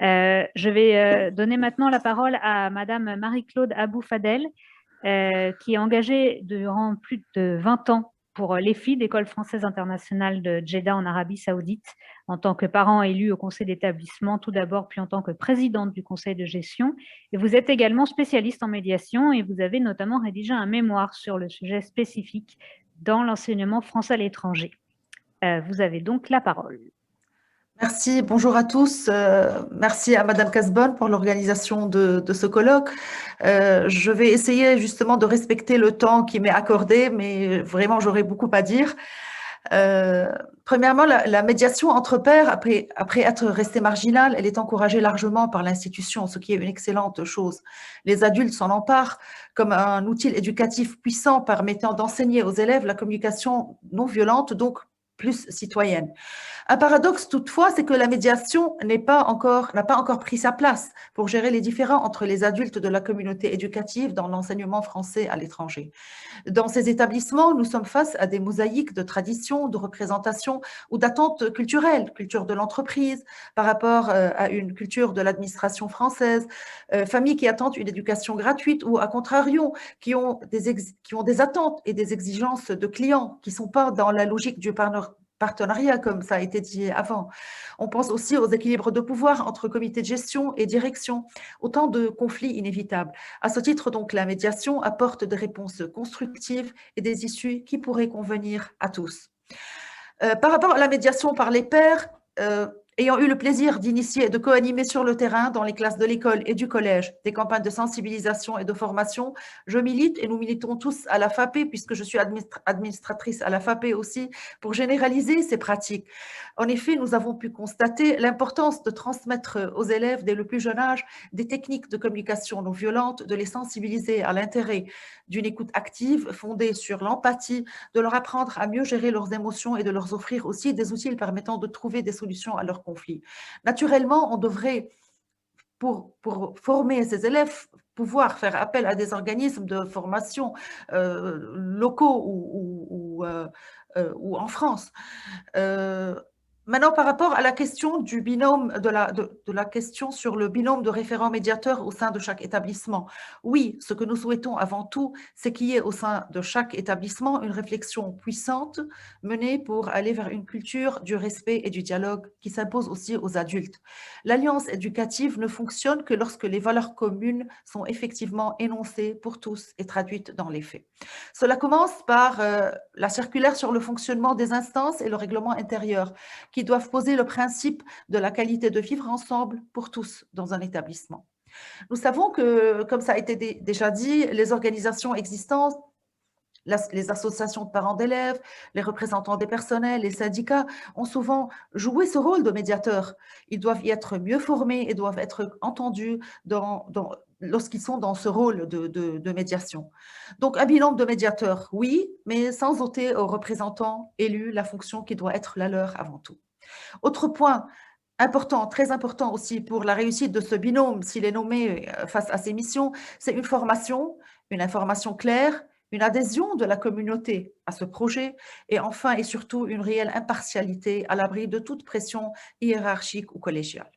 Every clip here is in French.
Je vais donner maintenant la parole à Madame Marie-Claude Abou-Fadel, qui est engagée durant plus de 20 ans pour l'EFI, l'École française internationale de Jeddah en Arabie Saoudite, en tant que parent élu au conseil d'établissement tout d'abord, puis en tant que présidente du conseil de gestion. Et vous êtes également spécialiste en médiation et vous avez notamment rédigé un mémoire sur le sujet spécifique dans l'enseignement français à l'étranger. Vous avez donc la parole. Merci, bonjour à tous. Merci à Madame Casbonne pour l'organisation de ce colloque. Je vais essayer justement de respecter le temps qui m'est accordé, mais vraiment j'aurai beaucoup à dire. Euh, Premièrement, la médiation entre pairs, après être restée marginale, elle est encouragée largement par l'institution, ce qui est une excellente chose. Les adultes s'en emparent comme un outil éducatif puissant permettant d'enseigner aux élèves la communication non violente, donc plus citoyenne. Un paradoxe toutefois, c'est que la médiation n'a pas encore pris sa place pour gérer les différends entre les adultes de la communauté éducative dans l'enseignement français à l'étranger. Dans ces établissements, nous sommes face à des mosaïques de traditions, de représentations ou d'attentes culturelles, culture de l'entreprise par rapport à une culture de l'administration française, familles qui attendent une éducation gratuite ou à contrario, qui ont des attentes et des exigences de clients qui ne sont pas dans la logique du partenariat, comme ça a été dit avant. On pense aussi aux équilibres de pouvoir entre comité de gestion et direction, autant de conflits inévitables. À ce titre, donc, la médiation apporte des réponses constructives et des issues qui pourraient convenir à tous. Par rapport à la médiation par les pairs, ayant eu le plaisir d'initier et de co-animer sur le terrain, dans les classes de l'école et du collège, des campagnes de sensibilisation et de formation, je milite et nous militons tous à la FAPE, puisque je suis administratrice à la FAPE aussi, pour généraliser ces pratiques. En effet, nous avons pu constater l'importance de transmettre aux élèves dès le plus jeune âge des techniques de communication non violente, de les sensibiliser à l'intérêt d'une écoute active fondée sur l'empathie, de leur apprendre à mieux gérer leurs émotions et de leur offrir aussi des outils permettant de trouver des solutions à leurs conflits. Naturellement, on devrait, pour former ces élèves, pouvoir faire appel à des organismes de formation locaux ou en France. Maintenant, par rapport à la question du binôme, de la question sur le binôme de référents médiateurs au sein de chaque établissement, oui, ce que nous souhaitons avant tout, c'est qu'il y ait au sein de chaque établissement une réflexion puissante menée pour aller vers une culture du respect et du dialogue qui s'impose aussi aux adultes. L'alliance éducative ne fonctionne que lorsque les valeurs communes sont effectivement énoncées pour tous et traduites dans les faits. Cela commence par la circulaire sur le fonctionnement des instances et le règlement intérieur, qui doivent poser le principe de la qualité de vivre ensemble pour tous dans un établissement. Nous savons que, comme ça a été déjà dit, les organisations existantes, les associations de parents d'élèves, les représentants des personnels, les syndicats ont souvent joué ce rôle de médiateur. Ils doivent y être mieux formés et doivent être entendus lorsqu'ils sont dans ce rôle de médiation. Donc, un bilan de médiateur, oui, mais sans ôter aux représentants élus la fonction qui doit être la leur avant tout. Autre point important, très important aussi pour la réussite de ce binôme, s'il est nommé face à ces missions, c'est une formation, une information claire, une adhésion de la communauté à ce projet et enfin et surtout une réelle impartialité à l'abri de toute pression hiérarchique ou collégiale.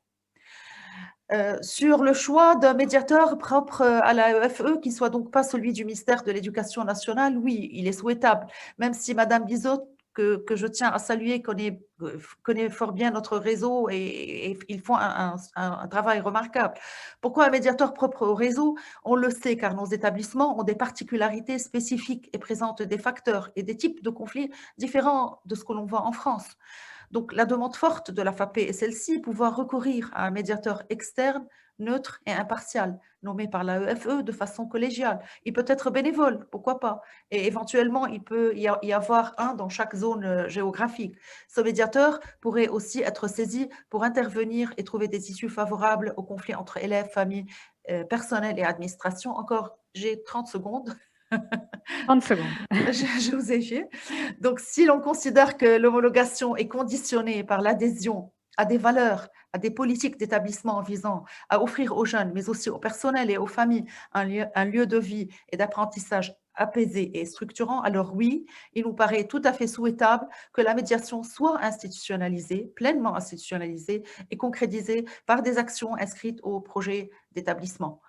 Sur le choix d'un médiateur propre à la EFE, qui ne soit donc pas celui du ministère de l'Éducation nationale, oui, il est souhaitable, même si Madame Bizot, que je tiens à saluer, connaît fort bien notre réseau et ils font un travail remarquable. Pourquoi un médiateur propre au réseau? On le sait car nos établissements ont des particularités spécifiques et présentent des facteurs et des types de conflits différents de ce que l'on voit en France. Donc, la demande forte de la FAPE est celle-ci, pouvoir recourir à un médiateur externe, neutre et impartial, nommé par la EFE de façon collégiale. Il peut être bénévole, pourquoi pas, et éventuellement, il peut y avoir un dans chaque zone géographique. Ce médiateur pourrait aussi être saisi pour intervenir et trouver des issues favorables aux conflits entre élèves, familles, personnel et administration. Encore, j'ai 30 secondes. 30 secondes. Je vous ai fait. Donc, si l'on considère que l'homologation est conditionnée par l'adhésion à des valeurs, à des politiques d'établissement visant à offrir aux jeunes, mais aussi au personnel et aux familles, un lieu de vie et d'apprentissage apaisé et structurant, alors oui, il nous paraît tout à fait souhaitable que la médiation soit institutionnalisée, pleinement institutionnalisée et concrétisée par des actions inscrites au projet d'établissement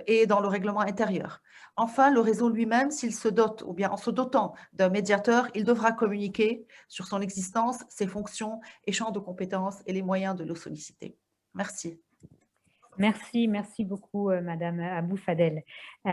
et dans le règlement intérieur. Enfin, le réseau lui-même, s'il se dote, ou bien en se dotant d'un médiateur, il devra communiquer sur son existence, ses fonctions et champs de compétences et les moyens de le solliciter. Merci. Merci beaucoup, Madame Abou Fadel.